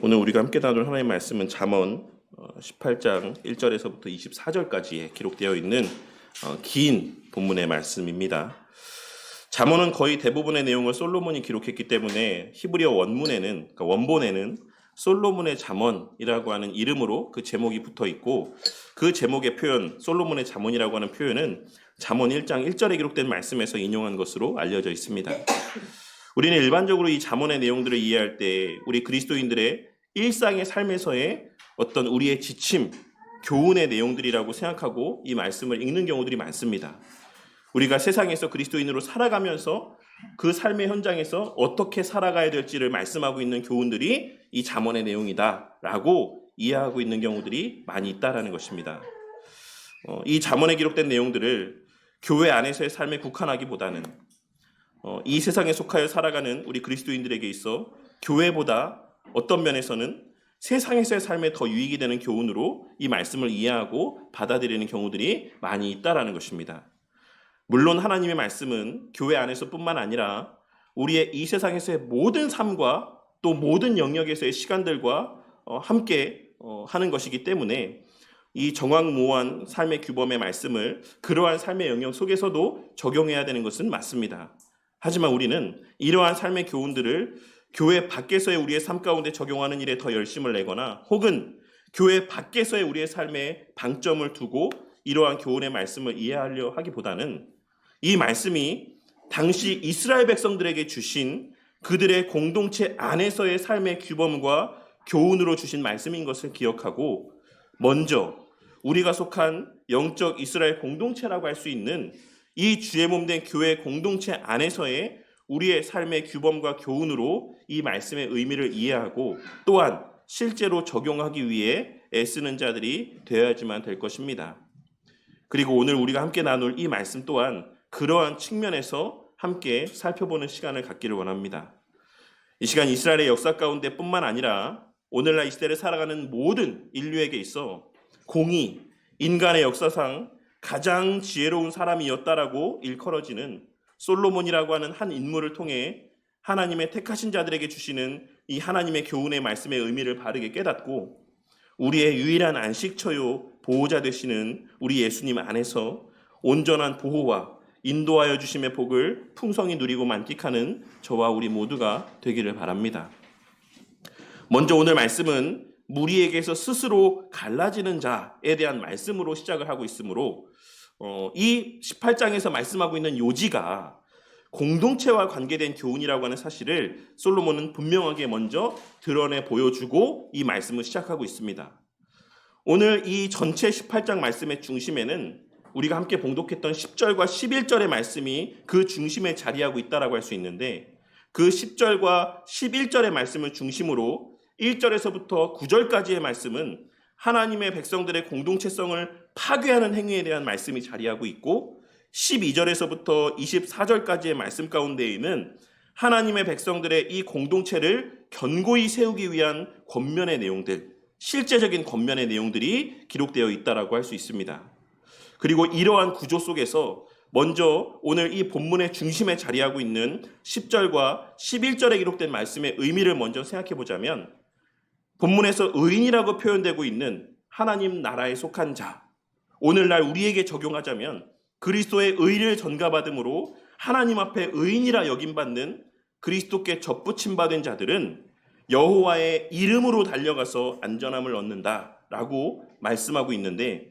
오늘 우리가 함께 나눌 하나님의 말씀은 잠언 18장 1절에서부터 24절까지에 기록되어 있는 긴 본문의 말씀입니다. 잠언은 거의 대부분의 내용을 솔로몬이 기록했기 때문에 히브리어 원본에는 솔로몬의 잠언이라고 하는 이름으로 그 제목이 붙어 있고, 그 제목의 표현, 솔로몬의 잠언이라고 하는 표현은 잠언 1장 1절에 기록된 말씀에서 인용한 것으로 알려져 있습니다. 우리는 일반적으로 이 잠언의 내용들을 이해할 때 우리 그리스도인들의 일상의 삶에서의 어떤 우리의 지침, 교훈의 내용들이라고 생각하고 이 말씀을 읽는 경우들이 많습니다. 우리가 세상에서 그리스도인으로 살아가면서 그 삶의 현장에서 어떻게 살아가야 될지를 말씀하고 있는 교훈들이 이 잠언의 내용이다라고 이해하고 있는 경우들이 많이 있다라는 것입니다. 이 잠언에 기록된 내용들을 교회 안에서의 삶에 국한하기보다는 이 세상에 속하여 살아가는 우리 그리스도인들에게 있어 교회보다 어떤 면에서는 세상에서의 삶에 더 유익이 되는 교훈으로 이 말씀을 이해하고 받아들이는 경우들이 많이 있다라는 것입니다. 물론 하나님의 말씀은 교회 안에서뿐만 아니라 우리의 이 세상에서의 모든 삶과 또 모든 영역에서의 시간들과 함께 하는 것이기 때문에 이 정확무오한 삶의 규범의 말씀을 그러한 삶의 영역 속에서도 적용해야 되는 것은 맞습니다. 하지만 우리는 이러한 삶의 교훈들을 교회 밖에서의 우리의 삶 가운데 적용하는 일에 더 열심을 내거나 혹은 교회 밖에서의 우리의 삶에 방점을 두고 이러한 교훈의 말씀을 이해하려 하기보다는 이 말씀이 당시 이스라엘 백성들에게 주신 그들의 공동체 안에서의 삶의 규범과 교훈으로 주신 말씀인 것을 기억하고, 먼저 우리가 속한 영적 이스라엘 공동체라고 할 수 있는 이 주의 몸된 교회 공동체 안에서의 우리의 삶의 규범과 교훈으로 이 말씀의 의미를 이해하고 또한 실제로 적용하기 위해 애쓰는 자들이 되어야지만 될 것입니다. 그리고 오늘 우리가 함께 나눌 이 말씀 또한 그러한 측면에서 함께 살펴보는 시간을 갖기를 원합니다. 이 시간 이스라엘의 역사 가운데 뿐만 아니라 오늘날 이 시대를 살아가는 모든 인류에게 있어 공의, 인간의 역사상 가장 지혜로운 사람이었다라고 일컬어지는 솔로몬이라고 하는 한 인물을 통해 하나님의 택하신 자들에게 주시는 이 하나님의 교훈의 말씀의 의미를 바르게 깨닫고 우리의 유일한 안식처요 보호자 되시는 우리 예수님 안에서 온전한 보호와 인도하여 주심의 복을 풍성히 누리고 만끽하는 저와 우리 모두가 되기를 바랍니다. 먼저 오늘 말씀은 무리에게서 스스로 갈라지는 자에 대한 말씀으로 시작을 하고 있으므로 이 18장에서 말씀하고 있는 요지가 공동체와 관계된 교훈이라고 하는 사실을 솔로몬은 분명하게 먼저 드러내 보여주고 이 말씀을 시작하고 있습니다. 오늘 이 전체 18장 말씀의 중심에는 우리가 함께 봉독했던 10절과 11절의 말씀이 그 중심에 자리하고 있다라고 할 수 있는데, 그 10절과 11절의 말씀을 중심으로 1절에서부터 9절까지의 말씀은 하나님의 백성들의 공동체성을 파괴하는 행위에 대한 말씀이 자리하고 있고, 12절에서부터 24절까지의 말씀 가운데에는 하나님의 백성들의 이 공동체를 견고히 세우기 위한 권면의 내용들, 실제적인 권면의 내용들이 기록되어 있다라고 할 수 있습니다. 그리고 이러한 구조 속에서 먼저 오늘 이 본문의 중심에 자리하고 있는 10절과 11절에 기록된 말씀의 의미를 먼저 생각해 보자면, 본문에서 의인이라고 표현되고 있는 하나님 나라에 속한 자, 오늘날 우리에게 적용하자면 그리스도의 의를 전가받음으로 하나님 앞에 의인이라 여김받는 그리스도께 접붙임받은 자들은 여호와의 이름으로 달려가서 안전함을 얻는다라고 말씀하고 있는데,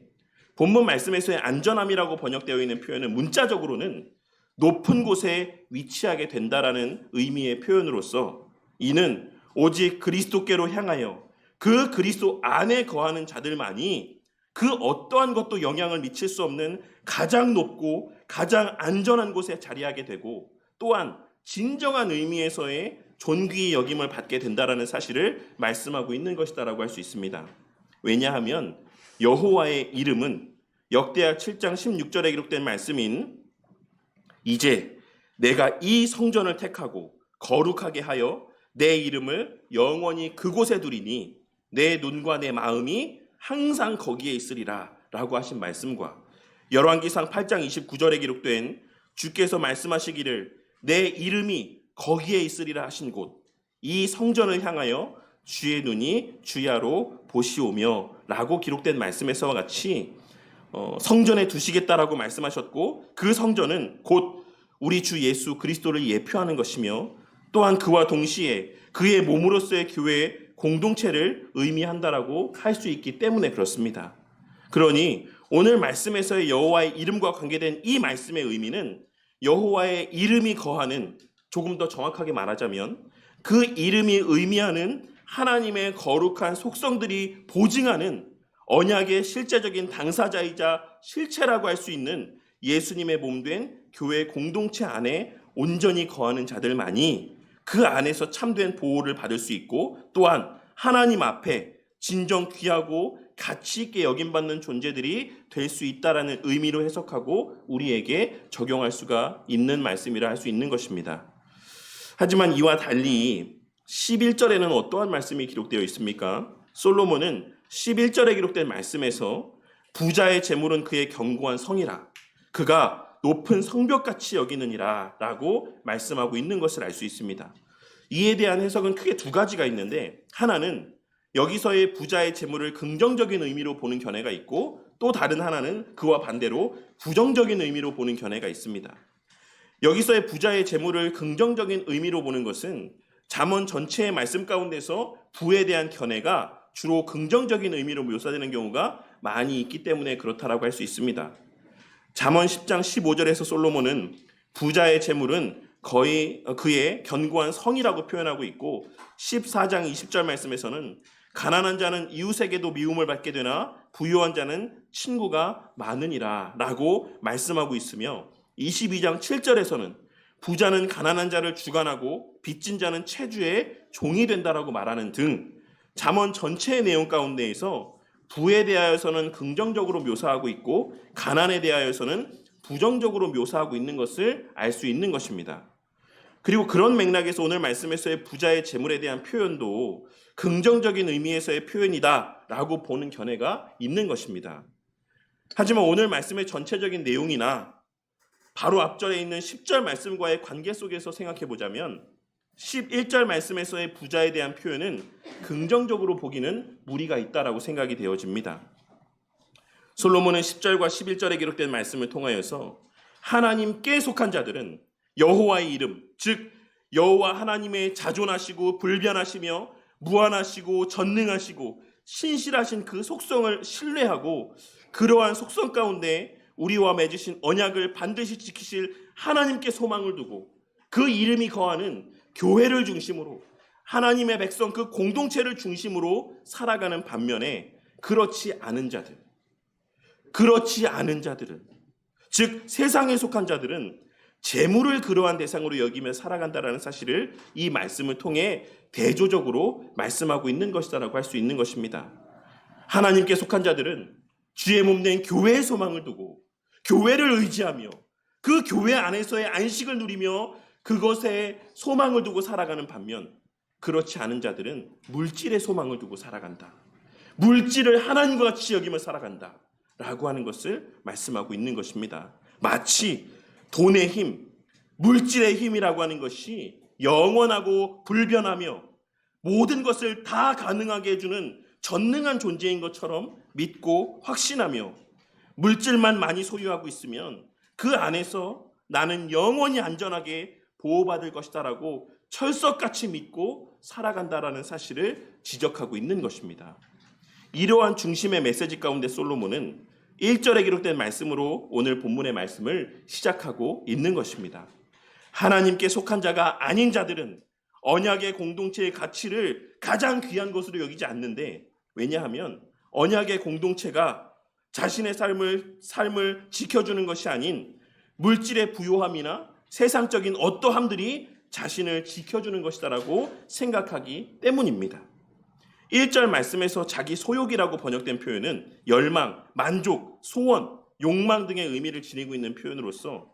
본문 말씀에서의 안전함이라고 번역되어 있는 표현은 문자적으로는 높은 곳에 위치하게 된다라는 의미의 표현으로서 이는 오직 그리스도께로 향하여 그 그리스도 안에 거하는 자들만이 그 어떠한 것도 영향을 미칠 수 없는 가장 높고 가장 안전한 곳에 자리하게 되고, 또한 진정한 의미에서의 존귀의 여김을 받게 된다라는 사실을 말씀하고 있는 것이다라고 할 수 있습니다. 왜냐하면 여호와의 이름은 역대하 7장 16절에 기록된 말씀인 이제 내가 이 성전을 택하고 거룩하게 하여 내 이름을 영원히 그곳에 두리니 내 눈과 내 마음이 항상 거기에 있으리라 라고 하신 말씀과 열왕기상 8장 29절에 기록된 주께서 말씀하시기를 내 이름이 거기에 있으리라 하신 곳, 이 성전을 향하여 주의 눈이 주야로 보시오며 라고 기록된 말씀에서와 같이 성전에 두시겠다라고 말씀하셨고, 그 성전은 곧 우리 주 예수 그리스도를 예표하는 것이며, 또한 그와 동시에 그의 몸으로서의 교회의 공동체를 의미한다라고 할 수 있기 때문에 그렇습니다. 그러니 오늘 말씀에서의 여호와의 이름과 관계된 이 말씀의 의미는 여호와의 이름이 거하는, 조금 더 정확하게 말하자면 그 이름이 의미하는 하나님의 거룩한 속성들이 보증하는 언약의 실제적인 당사자이자 실체라고 할 수 있는 예수님의 몸된 교회 공동체 안에 온전히 거하는 자들만이 그 안에서 참된 보호를 받을 수 있고, 또한 하나님 앞에 진정 귀하고 가치 있게 여김받는 존재들이 될 수 있다라는 의미로 해석하고 우리에게 적용할 수가 있는 말씀이라 할 수 있는 것입니다. 하지만 이와 달리 11절에는 어떠한 말씀이 기록되어 있습니까? 솔로몬은 11절에 기록된 말씀에서 부자의 재물은 그의 견고한 성이라, 그가 높은 성벽같이 여기느니라 라고 말씀하고 있는 것을 알 수 있습니다. 이에 대한 해석은 크게 두 가지가 있는데, 하나는 여기서의 부자의 재물을 긍정적인 의미로 보는 견해가 있고, 또 다른 하나는 그와 반대로 부정적인 의미로 보는 견해가 있습니다. 여기서의 부자의 재물을 긍정적인 의미로 보는 것은 잠언 전체의 말씀 가운데서 부에 대한 견해가 주로 긍정적인 의미로 묘사되는 경우가 많이 있기 때문에 그렇다라고 할 수 있습니다. 잠언 10장 15절에서 솔로몬은 부자의 재물은 거의 그의 견고한 성이라고 표현하고 있고, 14장 20절 말씀에서는 가난한 자는 이웃에게도 미움을 받게 되나 부유한 자는 친구가 많으니라 라고 말씀하고 있으며, 22장 7절에서는 부자는 가난한 자를 주관하고 빚진 자는 채주의 종이 된다라고 말하는 등 잠언 전체의 내용 가운데에서 부에 대하여서는 긍정적으로 묘사하고 있고 가난에 대하여서는 부정적으로 묘사하고 있는 것을 알 수 있는 것입니다. 그리고 그런 맥락에서 오늘 말씀에서의 부자의 재물에 대한 표현도 긍정적인 의미에서의 표현이다라고 보는 견해가 있는 것입니다. 하지만 오늘 말씀의 전체적인 내용이나 바로 앞절에 있는 10절 말씀과의 관계 속에서 생각해 보자면 11절 말씀에서의 부자에 대한 표현은 긍정적으로 보기는 무리가 있다라고 생각이 되어집니다. 솔로몬은 10절과 11절에 기록된 말씀을 통하여서 하나님께 속한 자들은 여호와의 이름, 즉 여호와 하나님의 자존하시고 불변하시며 무한하시고 전능하시고 신실하신 그 속성을 신뢰하고, 그러한 속성 가운데 우리와 맺으신 언약을 반드시 지키실 하나님께 소망을 두고 그 이름이 거하는 교회를 중심으로 하나님의 백성 그 공동체를 중심으로 살아가는 반면에, 그렇지 않은 자들은, 즉 세상에 속한 자들은 재물을 그러한 대상으로 여기며 살아간다라는 사실을 이 말씀을 통해 대조적으로 말씀하고 있는 것이다라고 할 수 있는 것입니다. 하나님께 속한 자들은 주의 몸된 교회의 소망을 두고 교회를 의지하며 그 교회 안에서의 안식을 누리며 그것에 소망을 두고 살아가는 반면, 그렇지 않은 자들은 물질의 소망을 두고 살아간다, 물질을 하나님과 같이 여기며 살아간다 라고 하는 것을 말씀하고 있는 것입니다. 마치 돈의 힘, 물질의 힘이라고 하는 것이 영원하고 불변하며 모든 것을 다 가능하게 해주는 전능한 존재인 것처럼 믿고 확신하며, 물질만 많이 소유하고 있으면 그 안에서 나는 영원히 안전하게 보호받을 것이다라고 철석같이 믿고 살아간다라는 사실을 지적하고 있는 것입니다. 이러한 중심의 메시지 가운데 솔로몬은 1절에 기록된 말씀으로 오늘 본문의 말씀을 시작하고 있는 것입니다. 하나님께 속한 자가 아닌 자들은 언약의 공동체의 가치를 가장 귀한 것으로 여기지 않는데, 왜냐하면 언약의 공동체가 자신의 삶을 지켜주는 것이 아닌 물질의 부요함이나 세상적인 어떠함들이 자신을 지켜주는 것이다라고 생각하기 때문입니다. 1절 말씀에서 자기 소욕이라고 번역된 표현은 열망, 만족, 소원, 욕망 등의 의미를 지니고 있는 표현으로서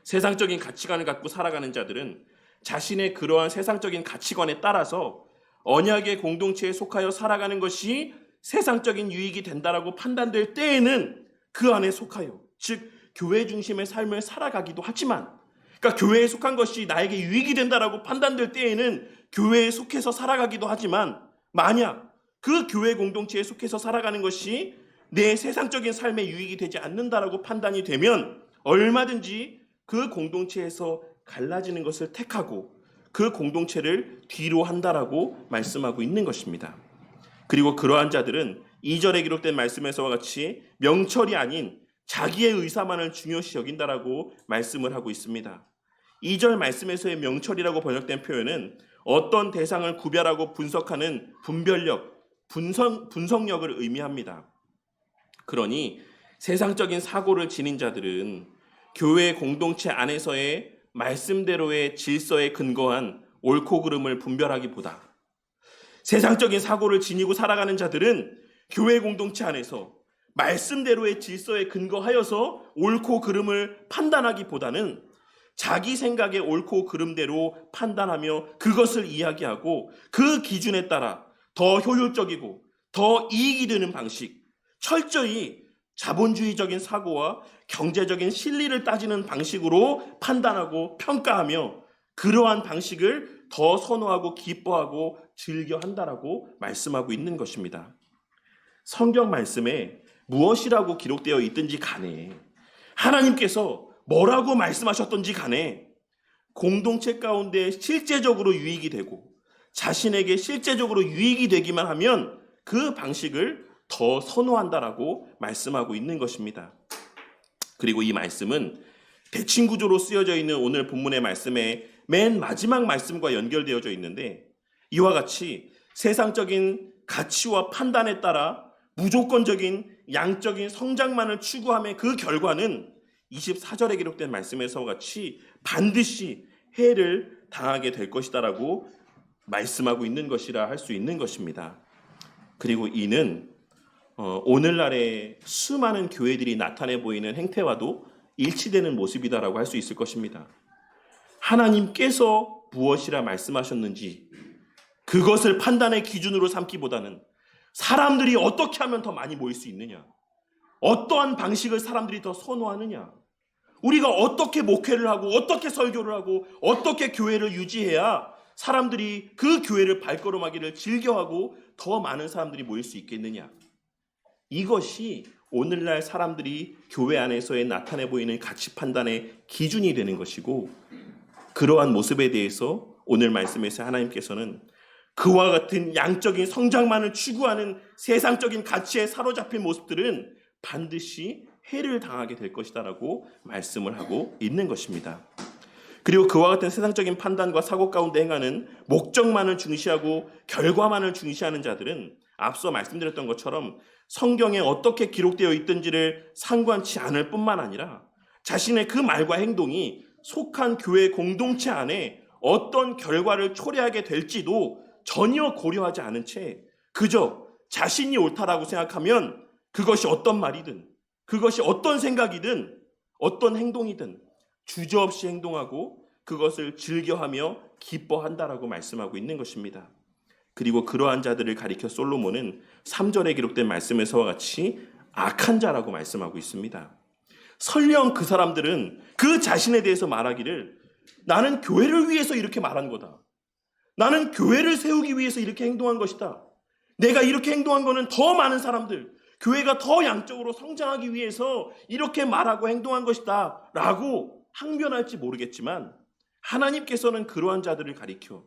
세상적인 가치관을 갖고 살아가는 자들은 자신의 그러한 세상적인 가치관에 따라서 언약의 공동체에 속하여 살아가는 것이 세상적인 유익이 된다라고 판단될 때에는 그 안에 속하여, 즉 교회 중심의 삶을 살아가기도 하지만, 그러니까 교회에 속한 것이 나에게 유익이 된다라고 판단될 때에는 교회에 속해서 살아가기도 하지만, 만약 그 교회 공동체에 속해서 살아가는 것이 내 세상적인 삶에 유익이 되지 않는다라고 판단이 되면 얼마든지 그 공동체에서 갈라지는 것을 택하고 그 공동체를 뒤로 한다라고 말씀하고 있는 것입니다. 그리고 그러한 자들은 2절에 기록된 말씀에서와 같이 명철이 아닌 자기의 의사만을 중요시 여긴다라고 말씀을 하고 있습니다. 2절 말씀에서의 명철이라고 번역된 표현은 어떤 대상을 구별하고 분석하는 분별력, 분석력을 의미합니다. 그러니 세상적인 사고를 지닌 자들은 교회 공동체 안에서의 말씀대로의 질서에 근거한 옳고 그름을 분별하기보다, 세상적인 사고를 지니고 살아가는 자들은 교회 공동체 안에서 말씀대로의 질서에 근거하여서 옳고 그름을 판단하기보다는 자기 생각의 옳고 그름대로 판단하며 그것을 이야기하고 그 기준에 따라 더 효율적이고 더 이익이 되는 방식, 철저히 자본주의적인 사고와 경제적인 실리를 따지는 방식으로 판단하고 평가하며 그러한 방식을 더 선호하고 기뻐하고 즐겨한다라고 말씀하고 있는 것입니다. 성경 말씀에 무엇이라고 기록되어 있든지 간에, 하나님께서 뭐라고 말씀하셨던지 간에 공동체 가운데 실제적으로 유익이 되고 자신에게 실제적으로 유익이 되기만 하면 그 방식을 더 선호한다라고 말씀하고 있는 것입니다. 그리고 이 말씀은 대칭 구조로 쓰여져 있는 오늘 본문의 말씀의 맨 마지막 말씀과 연결되어져 있는데, 이와 같이 세상적인 가치와 판단에 따라 무조건적인 양적인 성장만을 추구함의 그 결과는 24절에 기록된 말씀에서와 같이 반드시 해를 당하게 될 것이다라고 말씀하고 있는 것이라 할 수 있는 것입니다. 그리고 이는 오늘날의 수많은 교회들이 나타내 보이는 행태와도 일치되는 모습이다라고 할 수 있을 것입니다. 하나님께서 무엇이라 말씀하셨는지 그것을 판단의 기준으로 삼기보다는 사람들이 어떻게 하면 더 많이 모일 수 있느냐, 어떠한 방식을 사람들이 더 선호하느냐, 우리가 어떻게 목회를 하고 어떻게 설교를 하고 어떻게 교회를 유지해야 사람들이 그 교회를 발걸음하기를 즐겨하고 더 많은 사람들이 모일 수 있겠느냐, 이것이 오늘날 사람들이 교회 안에서의 나타내 보이는 가치 판단의 기준이 되는 것이고, 그러한 모습에 대해서 오늘 말씀에서 하나님께서는 그와 같은 양적인 성장만을 추구하는 세상적인 가치에 사로잡힌 모습들은 반드시 해를 당하게 될 것이다라고 말씀을 하고 있는 것입니다. 그리고 그와 같은 세상적인 판단과 사고 가운데 행하는 목적만을 중시하고 결과만을 중시하는 자들은 앞서 말씀드렸던 것처럼 성경에 어떻게 기록되어 있든지를 상관치 않을 뿐만 아니라 자신의 그 말과 행동이 속한 교회 공동체 안에 어떤 결과를 초래하게 될지도 전혀 고려하지 않은 채 그저 자신이 옳다라고 생각하면 그것이 어떤 말이든 그것이 어떤 생각이든 어떤 행동이든 주저없이 행동하고 그것을 즐겨하며 기뻐한다라고 말씀하고 있는 것입니다. 그리고 그러한 자들을 가리켜 솔로몬은 3절에 기록된 말씀에서와 같이 악한 자라고 말씀하고 있습니다. 설령 그 사람들은 그 자신에 대해서 말하기를 나는 교회를 위해서 이렇게 말한 거다, 나는 교회를 세우기 위해서 이렇게 행동한 것이다, 내가 이렇게 행동한 거는 더 많은 사람들, 교회가 더 양적으로 성장하기 위해서 이렇게 말하고 행동한 것이다 라고 항변할지 모르겠지만, 하나님께서는 그러한 자들을 가리켜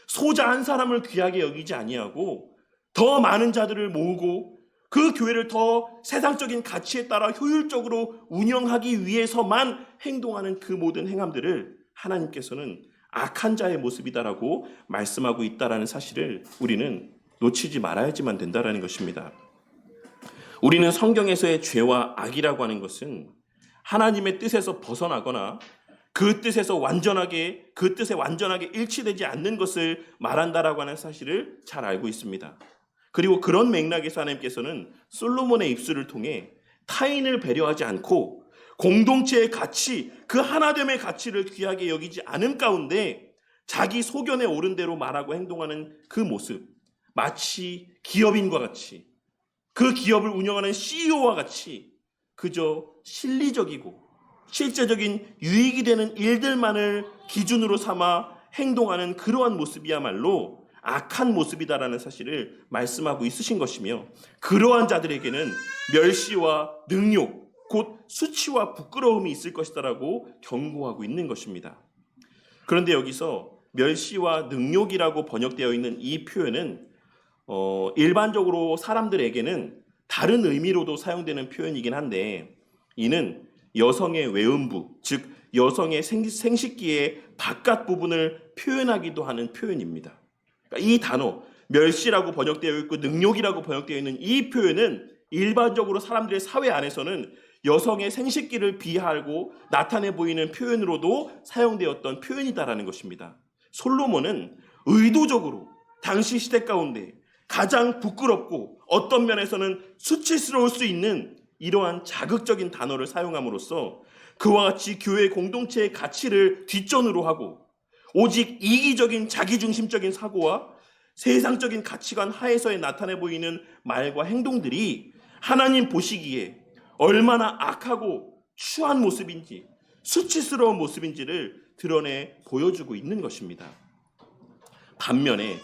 소자 한 사람을 귀하게 여기지 아니하고 더 많은 자들을 모으고 그 교회를 더 세상적인 가치에 따라 효율적으로 운영하기 위해서만 행동하는 그 모든 행함들을 하나님께서는 악한 자의 모습이다라고 말씀하고 있다라는 사실을 우리는 놓치지 말아야지만 된다라는 것입니다. 우리는 성경에서의 죄와 악이라고 하는 것은 하나님의 뜻에서 벗어나거나 그 뜻에 완전하게 일치되지 않는 것을 말한다라고 하는 사실을 잘 알고 있습니다. 그리고 그런 맥락에서 하나님께서는 솔로몬의 입술을 통해 타인을 배려하지 않고 공동체의 가치, 그 하나됨의 가치를 귀하게 여기지 않은 가운데 자기 소견에 옳은 대로 말하고 행동하는 그 모습, 마치 기업인과 같이, 그 기업을 운영하는 CEO와 같이 그저 실리적이고 실제적인 유익이 되는 일들만을 기준으로 삼아 행동하는 그러한 모습이야말로 악한 모습이다라는 사실을 말씀하고 있으신 것이며, 그러한 자들에게는 멸시와 능욕, 곧 수치와 부끄러움이 있을 것이다라고 경고하고 있는 것입니다. 그런데 여기서 멸시와 능욕이라고 번역되어 있는 이 표현은 일반적으로 사람들에게는 다른 의미로도 사용되는 표현이긴 한데, 이는 여성의 외음부, 즉 여성의 생식기의 바깥 부분을 표현하기도 하는 표현입니다. 그러니까 이 단어, 멸시라고 번역되어 있고 능욕이라고 번역되어 있는 이 표현은 일반적으로 사람들의 사회 안에서는 여성의 생식기를 비하하고 나타내 보이는 표현으로도 사용되었던 표현이다라는 것입니다. 솔로몬은 의도적으로 당시 시대 가운데 가장 부끄럽고 어떤 면에서는 수치스러울 수 있는 이러한 자극적인 단어를 사용함으로써 그와 같이 교회 공동체의 가치를 뒷전으로 하고 오직 이기적인 자기중심적인 사고와 세상적인 가치관 하에서의 나타내 보이는 말과 행동들이 하나님 보시기에 얼마나 악하고 추한 모습인지, 수치스러운 모습인지를 드러내 보여주고 있는 것입니다. 반면에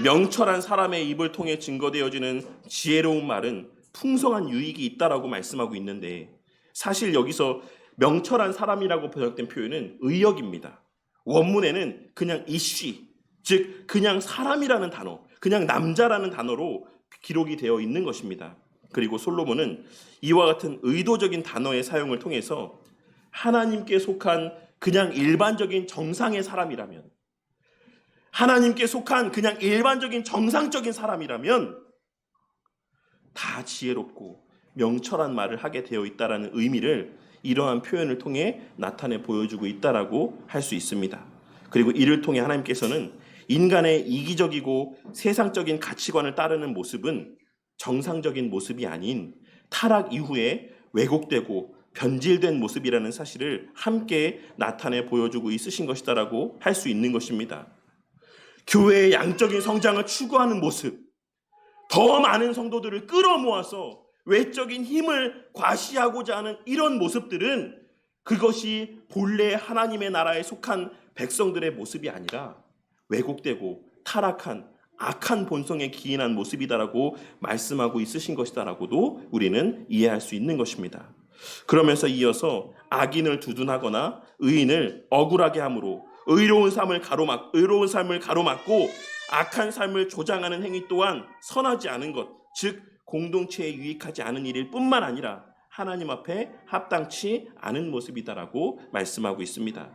명철한 사람의 입을 통해 증거되어지는 지혜로운 말은 풍성한 유익이 있다라고 말씀하고 있는데, 사실 여기서 명철한 사람이라고 번역된 표현은 의역입니다. 원문에는 그냥 이씨, 즉 그냥 사람이라는 단어, 그냥 남자라는 단어로 기록이 되어 있는 것입니다. 그리고 솔로몬은 이와 같은 의도적인 단어의 사용을 통해서 하나님께 속한 그냥 일반적인 정상의 사람이라면, 하나님께 속한 그냥 일반적인 정상적인 사람이라면 다 지혜롭고 명철한 말을 하게 되어 있다라는 의미를 이러한 표현을 통해 나타내 보여주고 있다라고 할 수 있습니다. 그리고 이를 통해 하나님께서는 인간의 이기적이고 세상적인 가치관을 따르는 모습은 정상적인 모습이 아닌 타락 이후에 왜곡되고 변질된 모습이라는 사실을 함께 나타내 보여주고 있으신 것이다라고 할 수 있는 것입니다. 교회의 양적인 성장을 추구하는 모습, 더 많은 성도들을 끌어모아서 외적인 힘을 과시하고자 하는 이런 모습들은 그것이 본래 하나님의 나라에 속한 백성들의 모습이 아니라 왜곡되고 타락한 악한 본성에 기인한 모습이다라고 말씀하고 있으신 것이다라고도 우리는 이해할 수 있는 것입니다. 그러면서 이어서 악인을 두둔하거나 의인을 억울하게 함으로 의로운 삶을 가로막고 악한 삶을 조장하는 행위 또한 선하지 않은 것, 즉 공동체에 유익하지 않은 일일 뿐만 아니라 하나님 앞에 합당치 않은 모습이다라고 말씀하고 있습니다.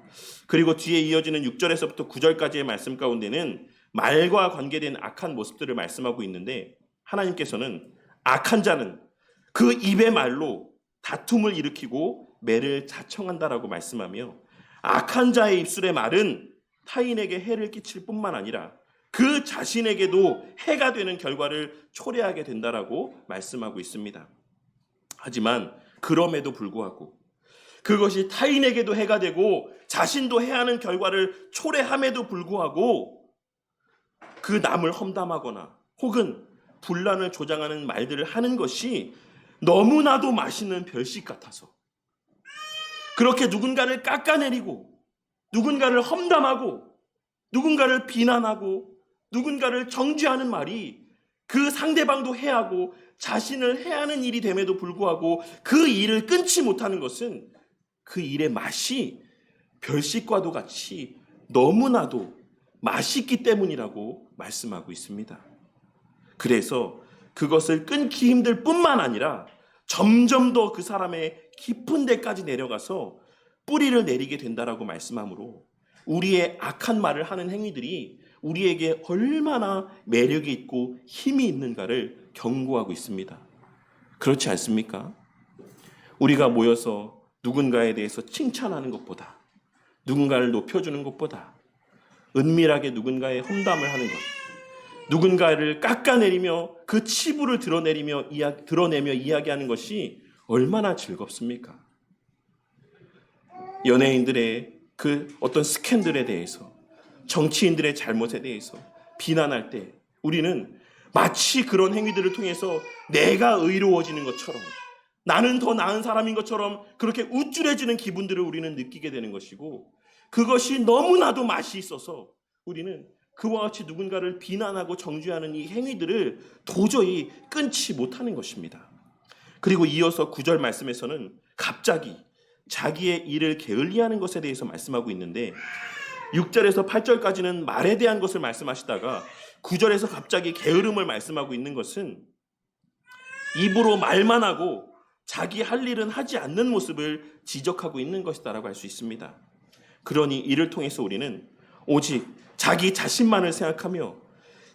그리고 뒤에 이어지는 6절에서부터 9절까지의 말씀 가운데는 말과 관계된 악한 모습들을 말씀하고 있는데, 하나님께서는 악한 자는 그 입의 말로 다툼을 일으키고 매를 자청한다라고 말씀하며, 악한 자의 입술의 말은 타인에게 해를 끼칠 뿐만 아니라 그 자신에게도 해가 되는 결과를 초래하게 된다라고 말씀하고 있습니다. 하지만 그럼에도 불구하고 그것이 타인에게도 해가 되고 자신도 해하는 결과를 초래함에도 불구하고 그 남을 험담하거나 혹은 분란을 조장하는 말들을 하는 것이 너무나도 맛있는 별식 같아서 그렇게 누군가를 깎아내리고 누군가를 험담하고 누군가를 비난하고 누군가를 정죄하는 말이 그 상대방도 해하고 자신을 해하는 일이 됨에도 불구하고 그 일을 끊지 못하는 것은 그 일의 맛이 별식과도 같이 너무나도 맛있기 때문이라고 말씀하고 있습니다. 그래서 그것을 끊기 힘들 뿐만 아니라 점점 더 그 사람의 깊은 데까지 내려가서 뿌리를 내리게 된다라고 말씀하므로 우리의 악한 말을 하는 행위들이 우리에게 얼마나 매력이 있고 힘이 있는가를 경고하고 있습니다. 그렇지 않습니까? 우리가 모여서 누군가에 대해서 칭찬하는 것보다, 누군가를 높여주는 것보다 은밀하게 누군가의 험담을 하는 것, 누군가를 깎아내리며 그 치부를 드러내며 이야기하는 것이 얼마나 즐겁습니까? 연예인들의 그 어떤 스캔들에 대해서, 정치인들의 잘못에 대해서 비난할 때 우리는 마치 그런 행위들을 통해서 내가 의로워지는 것처럼, 나는 더 나은 사람인 것처럼 그렇게 우쭐해지는 기분들을 우리는 느끼게 되는 것이고, 그것이 너무나도 맛이 있어서 우리는 그와 같이 누군가를 비난하고 정죄하는 이 행위들을 도저히 끊지 못하는 것입니다. 그리고 이어서 9절 말씀에서는 갑자기 자기의 일을 게을리하는 것에 대해서 말씀하고 있는데, 6절에서 8절까지는 말에 대한 것을 말씀하시다가 9절에서 갑자기 게으름을 말씀하고 있는 것은 입으로 말만 하고 자기 할 일은 하지 않는 모습을 지적하고 있는 것이다라고 할 수 있습니다. 그러니 이를 통해서 우리는 오직 자기 자신만을 생각하며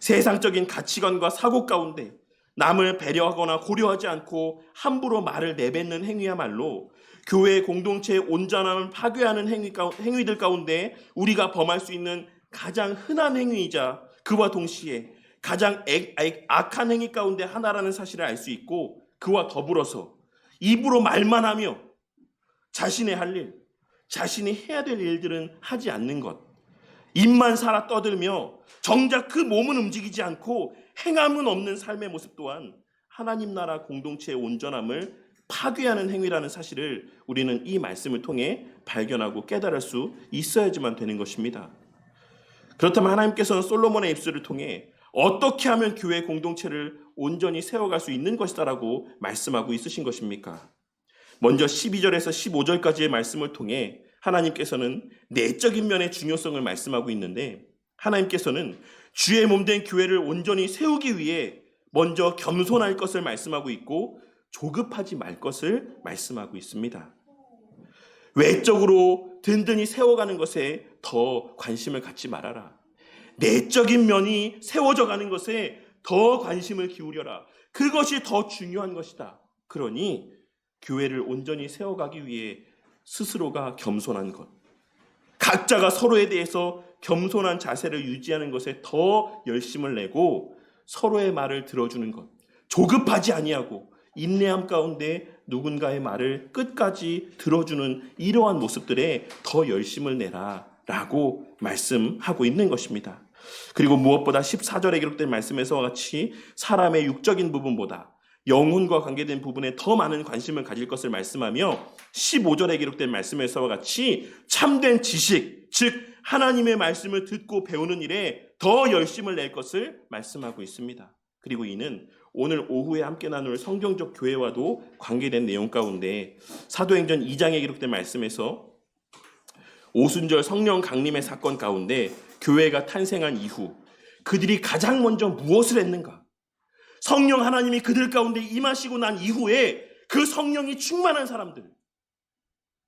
세상적인 가치관과 사고 가운데 남을 배려하거나 고려하지 않고 함부로 말을 내뱉는 행위야말로 교회 공동체의 온전함을 파괴하는 행위들 가운데 우리가 범할 수 있는 가장 흔한 행위이자 그와 동시에 가장 악한 행위 가운데 하나라는 사실을 알 수 있고, 그와 더불어서 입으로 말만 하며 자신의 할 일, 자신이 해야 될 일들은 하지 않는 것, 입만 살아 떠들며 정작 그 몸은 움직이지 않고 행함은 없는 삶의 모습 또한 하나님 나라 공동체의 온전함을 파괴하는 행위라는 사실을 우리는 이 말씀을 통해 발견하고 깨달을 수 있어야지만 되는 것입니다. 그렇다면 하나님께서는 솔로몬의 입술을 통해 어떻게 하면 교회 공동체를 온전히 세워갈 수 있는 것이다라고 말씀하고 있으신 것입니까? 먼저 12절에서 15절까지의 말씀을 통해 하나님께서는 내적인 면의 중요성을 말씀하고 있는데, 하나님께서는 주의 몸된 교회를 온전히 세우기 위해 먼저 겸손할 것을 말씀하고 있고 조급하지 말 것을 말씀하고 있습니다. 외적으로 든든히 세워가는 것에 더 관심을 갖지 말아라. 내적인 면이 세워져 가는 것에 더 관심을 기울여라. 그것이 더 중요한 것이다. 그러니 교회를 온전히 세워가기 위해 스스로가 겸손한 것, 각자가 서로에 대해서 겸손한 자세를 유지하는 것에 더 열심을 내고 서로의 말을 들어주는 것, 조급하지 아니하고 인내함 가운데 누군가의 말을 끝까지 들어주는 이러한 모습들에 더 열심을 내라라고 말씀하고 있는 것입니다. 그리고 무엇보다 14절에 기록된 말씀에서와 같이 사람의 육적인 부분보다 영혼과 관계된 부분에 더 많은 관심을 가질 것을 말씀하며 15절에 기록된 말씀에서와 같이 참된 지식, 즉 하나님의 말씀을 듣고 배우는 일에 더 열심을 낼 것을 말씀하고 있습니다. 그리고 이는 오늘 오후에 함께 나눌 성경적 교회와도 관계된 내용 가운데 사도행전 2장에 기록된 말씀에서 오순절 성령 강림의 사건 가운데 교회가 탄생한 이후 그들이 가장 먼저 무엇을 했는가? 성령 하나님이 그들 가운데 임하시고 난 이후에 그 성령이 충만한 사람들,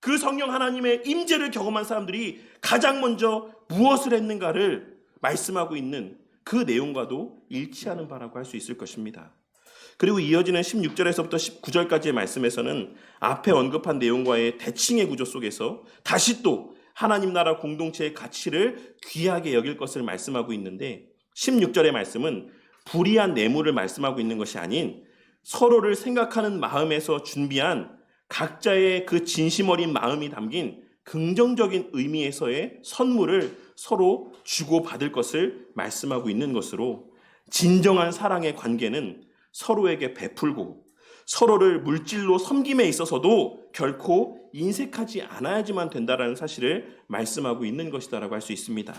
그 성령 하나님의 임재를 경험한 사람들이 가장 먼저 무엇을 했는가를 말씀하고 있는 그 내용과도 일치하는 바라고 할 수 있을 것입니다. 그리고 이어지는 16절에서부터 19절까지의 말씀에서는 앞에 언급한 내용과의 대칭의 구조 속에서 다시 또 하나님 나라 공동체의 가치를 귀하게 여길 것을 말씀하고 있는데, 16절의 말씀은 불의한 뇌물을 말씀하고 있는 것이 아닌 서로를 생각하는 마음에서 준비한 각자의 그 진심 어린 마음이 담긴 긍정적인 의미에서의 선물을 서로 주고받을 것을 말씀하고 있는 것으로, 진정한 사랑의 관계는 서로에게 베풀고 서로를 물질로 섬김에 있어서도 결코 인색하지 않아야지만 된다는 사실을 말씀하고 있는 것이다라고 할 수 있습니다.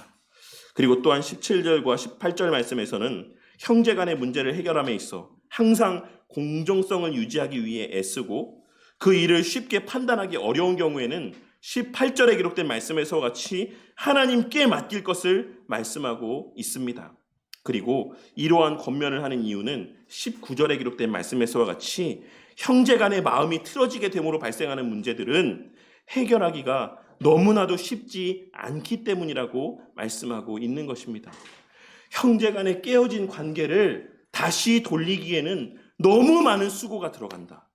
그리고 또한 17절과 18절 말씀에서는 형제 간의 문제를 해결함에 있어 항상 공정성을 유지하기 위해 애쓰고 그 일을 쉽게 판단하기 어려운 경우에는 18절에 기록된 말씀에서 같이 하나님께 맡길 것을 말씀하고 있습니다. 그리고 이러한 권면을 하는 이유는 19절에 기록된 말씀에서와 같이 형제 간의 마음이 틀어지게 됨으로 발생하는 문제들은 해결하기가 너무나도 쉽지 않기 때문이라고 말씀하고 있는 것입니다. 형제 간의 깨어진 관계를 다시 돌리기에는 너무 많은 수고가 들어간다.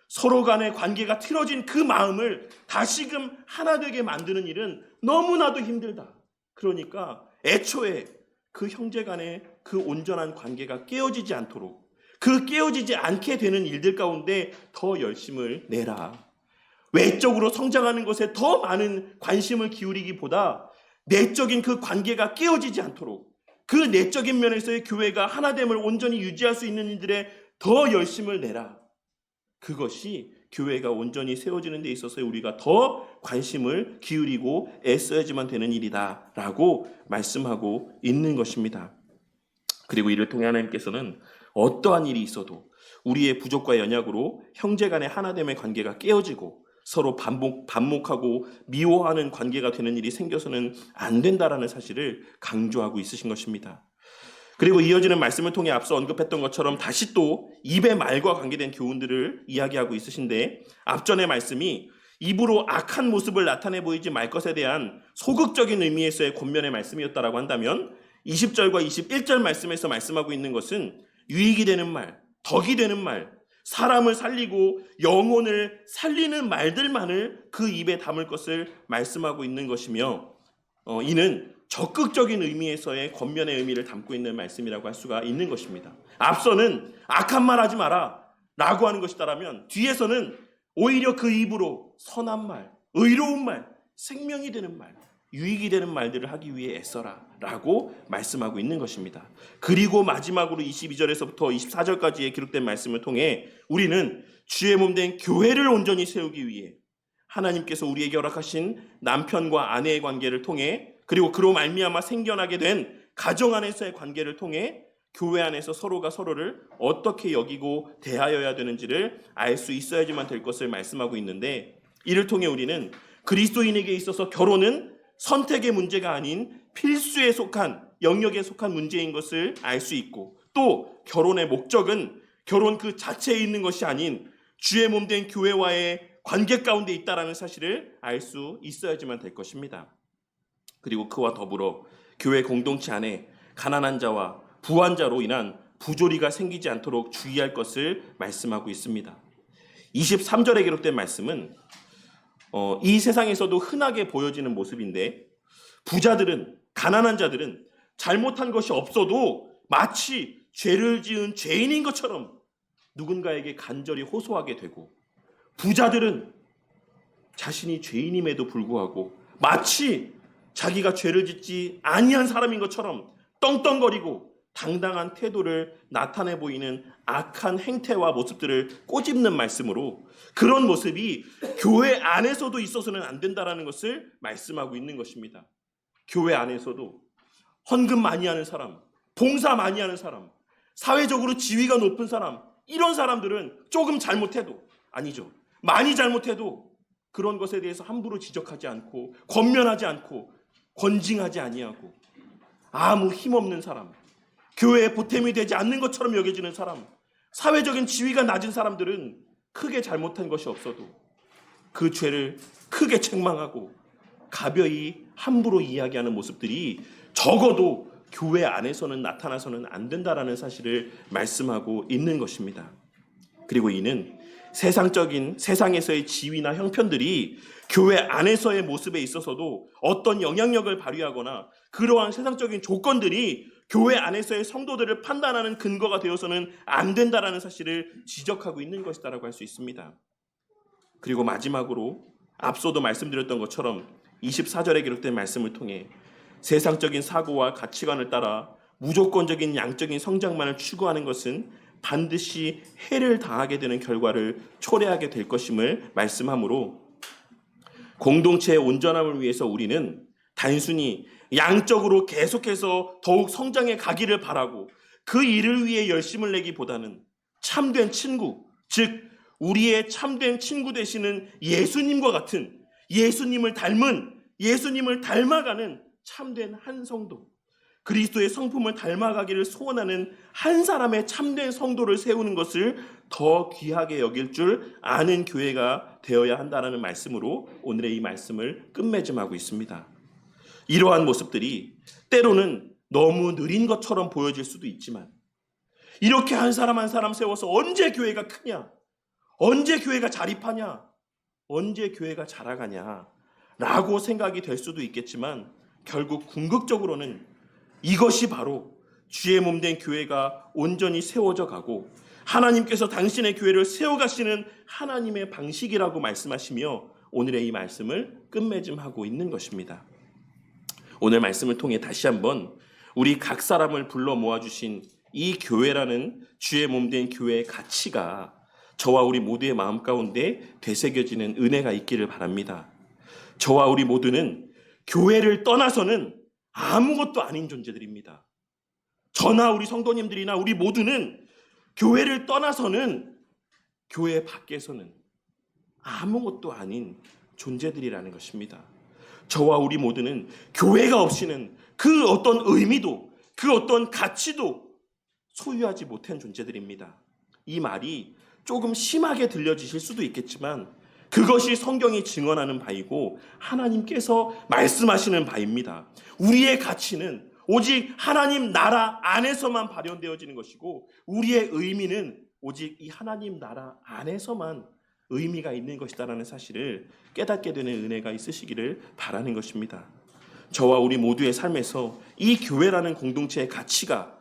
서로 간의 관계가 틀어진 그 마음을 다시금 하나 되게 만드는 일은 너무나도 힘들다. 그러니까 애초에 그 형제 간의 그 온전한 관계가 깨어지지 않도록, 그 깨어지지 않게 되는 일들 가운데 더 열심을 내라. 외적으로 성장하는 것에 더 많은 관심을 기울이기보다 내적인 그 관계가 깨어지지 않도록, 그 내적인 면에서의 교회가 하나됨을 온전히 유지할 수 있는 일들에 더 열심을 내라. 그것이 교회가 온전히 세워지는 데 있어서 우리가 더 관심을 기울이고 애써야지만 되는 일이다라고 말씀하고 있는 것입니다. 그리고 이를 통해 하나님께서는 어떠한 일이 있어도 우리의 부족과 연약으로 형제간의 하나됨의 관계가 깨어지고 서로 반목하고 미워하는 관계가 되는 일이 생겨서는 안 된다라는 사실을 강조하고 있으신 것입니다. 그리고 이어지는 말씀을 통해 앞서 언급했던 것처럼 다시 또 입의 말과 관계된 교훈들을 이야기하고 있으신데, 앞전의 말씀이 입으로 악한 모습을 나타내 보이지 말 것에 대한 소극적인 의미에서의 권면의 말씀이었다라고 한다면, 20절과 21절 말씀에서 말씀하고 있는 것은 유익이 되는 말, 덕이 되는 말, 사람을 살리고 영혼을 살리는 말들만을 그 입에 담을 것을 말씀하고 있는 것이며, 이는 적극적인 의미에서의 권면의 의미를 담고 있는 말씀이라고 할 수가 있는 것입니다. 앞서는 악한 말 하지 마라 라고 하는 것이다라면, 뒤에서는 오히려 그 입으로 선한 말, 의로운 말, 생명이 되는 말, 유익이 되는 말들을 하기 위해 애써라 라고 말씀하고 있는 것입니다. 그리고 마지막으로 22절에서부터 24절까지의 기록된 말씀을 통해 우리는 주의 몸된 교회를 온전히 세우기 위해 하나님께서 우리에게 허락하신 남편과 아내의 관계를 통해, 그리고 그로 말미암아 생겨나게 된 가정 안에서의 관계를 통해 교회 안에서 서로가 서로를 어떻게 여기고 대하여야 되는지를 알 수 있어야지만 될 것을 말씀하고 있는데, 이를 통해 우리는 그리스도인에게 있어서 결혼은 선택의 문제가 아닌 필수에 속한, 영역에 속한 문제인 것을 알 수 있고, 또 결혼의 목적은 결혼 그 자체에 있는 것이 아닌 주의 몸된 교회와의 관계 가운데 있다라는 사실을 알 수 있어야지만 될 것입니다. 그리고 그와 더불어 교회 공동체 안에 가난한 자와 부한 자로 인한 부조리가 생기지 않도록 주의할 것을 말씀하고 있습니다. 23절에 기록된 말씀은 이 세상에서도 흔하게 보여지는 모습인데, 부자들은, 가난한 자들은 잘못한 것이 없어도 마치 죄를 지은 죄인인 것처럼 누군가에게 간절히 호소하게 되고, 부자들은 자신이 죄인임에도 불구하고 마치 자기가 죄를 짓지 아니한 사람인 것처럼 떵떵거리고 당당한 태도를 나타내 보이는 악한 행태와 모습들을 꼬집는 말씀으로, 그런 모습이 교회 안에서도 있어서는 안 된다라는 것을 말씀하고 있는 것입니다. 교회 안에서도 헌금 많이 하는 사람, 봉사 많이 하는 사람, 사회적으로 지위가 높은 사람, 이런 사람들은 조금 잘못해도, 아니죠, 많이 잘못해도 그런 것에 대해서 함부로 지적하지 않고 권면하지 않고 권징하지 아니하고, 아무 힘없는 사람, 교회에 보탬이 되지 않는 것처럼 여겨지는 사람, 사회적인 지위가 낮은 사람들은 크게 잘못한 것이 없어도 그 죄를 크게 책망하고 가벼이 함부로 이야기하는 모습들이 적어도 교회 안에서는 나타나서는 안 된다라는 사실을 말씀하고 있는 것입니다. 그리고 이는 세상에서의 지위나 형편들이 교회 안에서의 모습에 있어서도 어떤 영향력을 발휘하거나 그러한 세상적인 조건들이 교회 안에서의 성도들을 판단하는 근거가 되어서는 안 된다라는 사실을 지적하고 있는 것이다라고 할 수 있습니다. 그리고 마지막으로 앞서도 말씀드렸던 것처럼 24절에 기록된 말씀을 통해 세상적인 사고와 가치관을 따라 무조건적인 양적인 성장만을 추구하는 것은 반드시 해를 당하게 되는 결과를 초래하게 될 것임을 말씀하므로, 공동체의 온전함을 위해서 우리는 단순히 양적으로 계속해서 더욱 성장해 가기를 바라고 그 일을 위해 열심을 내기보다는 참된 친구, 즉 우리의 참된 친구 되시는 예수님과 같은, 예수님을 닮아가는 참된 한 성도, 그리스도의 성품을 닮아가기를 소원하는 한 사람의 참된 성도를 세우는 것을 더 귀하게 여길 줄 아는 교회가 되어야 한다는 말씀으로 오늘의 이 말씀을 끝맺음하고 있습니다. 이러한 모습들이 때로는 너무 느린 것처럼 보여질 수도 있지만, 이렇게 한 사람 한 사람 세워서 언제 교회가 크냐, 언제 교회가 자립하냐, 언제 교회가 자라가냐 라고 생각이 될 수도 있겠지만, 결국 궁극적으로는 이것이 바로 주의 몸된 교회가 온전히 세워져 가고 하나님께서 당신의 교회를 세워가시는 하나님의 방식이라고 말씀하시며 오늘의 이 말씀을 끝맺음하고 있는 것입니다. 오늘 말씀을 통해 다시 한번 우리 각 사람을 불러 모아주신 이 교회라는 주의 몸된 교회의 가치가 저와 우리 모두의 마음 가운데 되새겨지는 은혜가 있기를 바랍니다. 저와 우리 모두는 교회를 떠나서는 아무것도 아닌 존재들입니다. 저나 우리 성도님들이나 우리 모두는 교회를 떠나서는, 교회 밖에서는 아무것도 아닌 존재들이라는 것입니다. 저와 우리 모두는 교회가 없이는 그 어떤 의미도, 그 어떤 가치도 소유하지 못한 존재들입니다. 이 말이 조금 심하게 들려지실 수도 있겠지만 그것이 성경이 증언하는 바이고 하나님께서 말씀하시는 바입니다. 우리의 가치는 오직 하나님 나라 안에서만 발현되어지는 것이고 우리의 의미는 오직 이 하나님 나라 안에서만 의미가 있는 것이다라는 사실을 깨닫게 되는 은혜가 있으시기를 바라는 것입니다. 저와 우리 모두의 삶에서 이 교회라는 공동체의 가치가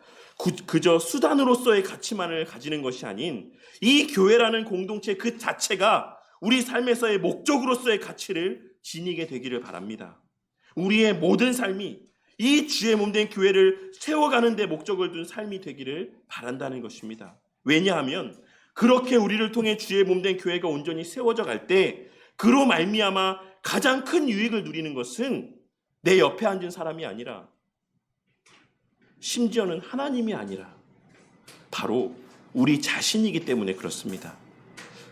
그저 수단으로서의 가치만을 가지는 것이 아닌 이 교회라는 공동체 그 자체가 우리 삶에서의 목적으로서의 가치를 지니게 되기를 바랍니다. 우리의 모든 삶이 이 주의 몸된 교회를 세워가는 데 목적을 둔 삶이 되기를 바란다는 것입니다. 왜냐하면 그렇게 우리를 통해 주의 몸된 교회가 온전히 세워져 갈 때 그로 말미암아 가장 큰 유익을 누리는 것은 내 옆에 앉은 사람이 아니라, 심지어는 하나님이 아니라 바로 우리 자신이기 때문에 그렇습니다.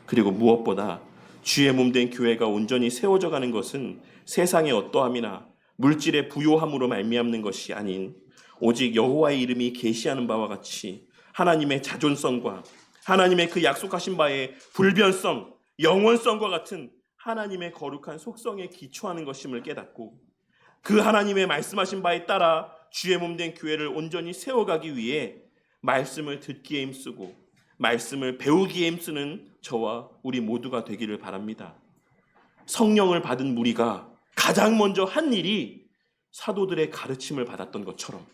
그리고 무엇보다 주의 몸된 교회가 온전히 세워져 가는 것은 세상의 어떠함이나 물질의 부요함으로 말미암는 것이 아닌 오직 여호와의 이름이 계시하는 바와 같이 하나님의 자존성과 하나님의 그 약속하신 바의 불변성, 영원성과 같은 하나님의 거룩한 속성에 기초하는 것임을 깨닫고 그 하나님의 말씀하신 바에 따라 주의 몸된 교회를 온전히 세워가기 위해 말씀을 듣기에 힘쓰고 말씀을 배우기에 힘쓰는 저와 우리 모두가 되기를 바랍니다. 성령을 받은 무리가 가장 먼저 한 일이 사도들의 가르침을 받았던 것처럼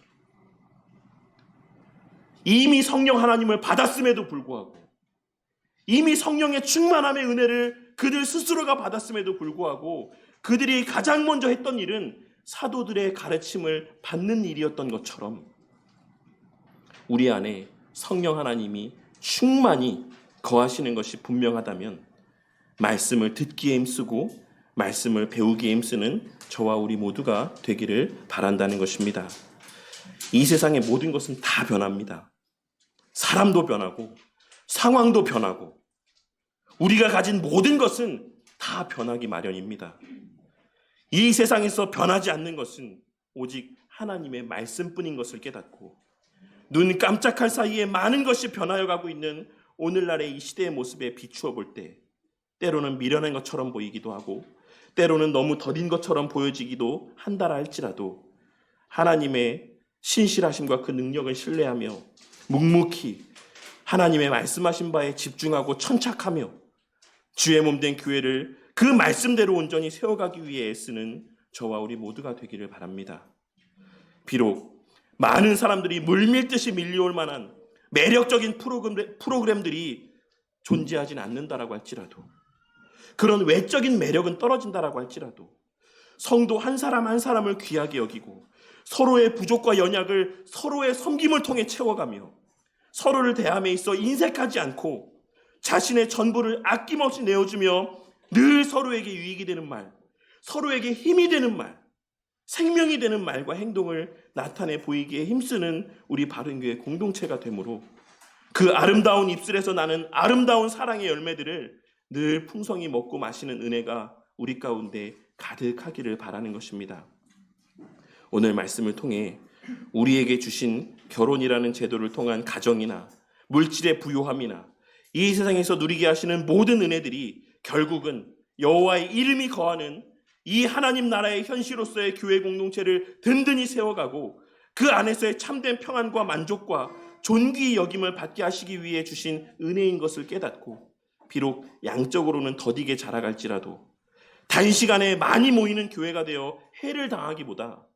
이미 성령 하나님을 받았음에도 불구하고 이미 성령의 충만함의 은혜를 그들 스스로가 받았음에도 불구하고 그들이 가장 먼저 했던 일은 사도들의 가르침을 받는 일이었던 것처럼 우리 안에 성령 하나님이 충만히 거하시는 것이 분명하다면 말씀을 듣기에 힘쓰고 말씀을 배우기에 힘쓰는 저와 우리 모두가 되기를 바란다는 것입니다. 이 세상의 모든 것은 다 변합니다. 사람도 변하고 상황도 변하고 우리가 가진 모든 것은 다 변하기 마련입니다. 이 세상에서 변하지 않는 것은 오직 하나님의 말씀뿐인 것을 깨닫고 눈 깜짝할 사이에 많은 것이 변하여 가고 있는 오늘날의 이 시대의 모습에 비추어 볼 때 때로는 미련한 것처럼 보이기도 하고 때로는 너무 더딘 것처럼 보여지기도 한다라 할지라도 하나님의 신실하심과 그 능력을 신뢰하며 묵묵히 하나님의 말씀하신 바에 집중하고 천착하며 주의 몸된 교회를 그 말씀대로 온전히 세워가기 위해 애쓰는 저와 우리 모두가 되기를 바랍니다. 비록 많은 사람들이 물밀듯이 밀려올 만한 매력적인 프로그램들이 존재하진 않는다라고 할지라도 그런 외적인 매력은 떨어진다라고 할지라도 성도 한 사람 한 사람을 귀하게 여기고 서로의 부족과 연약을 서로의 섬김을 통해 채워가며 서로를 대함에 있어 인색하지 않고 자신의 전부를 아낌없이 내어주며 늘 서로에게 유익이 되는 말, 서로에게 힘이 되는 말, 생명이 되는 말과 행동을 나타내 보이기에 힘쓰는 우리 바른교회 공동체가 되므로 그 아름다운 입술에서 나는 아름다운 사랑의 열매들을 늘 풍성히 먹고 마시는 은혜가 우리 가운데 가득하기를 바라는 것입니다. 오늘 말씀을 통해 우리에게 주신 결혼이라는 제도를 통한 가정이나 물질의 부요함이나 이 세상에서 누리게 하시는 모든 은혜들이 결국은 여호와의 이름이 거하는 이 하나님 나라의 현실로서의 교회 공동체를 든든히 세워가고 그 안에서의 참된 평안과 만족과 존귀 여김을 받게 하시기 위해 주신 은혜인 것을 깨닫고 비록 양적으로는 더디게 자라갈지라도 단시간에 많이 모이는 교회가 되어 해를 당하기보다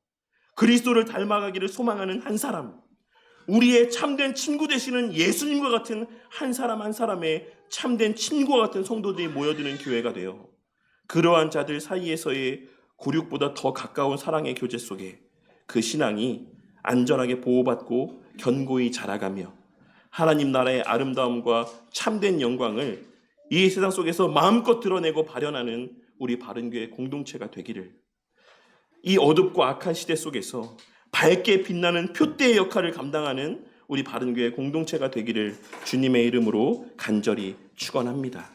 그리스도를 닮아가기를 소망하는 한 사람, 우리의 참된 친구 되시는 예수님과 같은 한 사람 한 사람의 참된 친구와 같은 성도들이 모여드는 교회가 되어 그러한 자들 사이에서의 고륙보다 더 가까운 사랑의 교제 속에 그 신앙이 안전하게 보호받고 견고히 자라가며 하나님 나라의 아름다움과 참된 영광을 이 세상 속에서 마음껏 드러내고 발현하는 우리 바른교회 공동체가 되기를, 이 어둡고 악한 시대 속에서 밝게 빛나는 표대의 역할을 감당하는 우리 바른교회 공동체가 되기를 주님의 이름으로 간절히 축원합니다.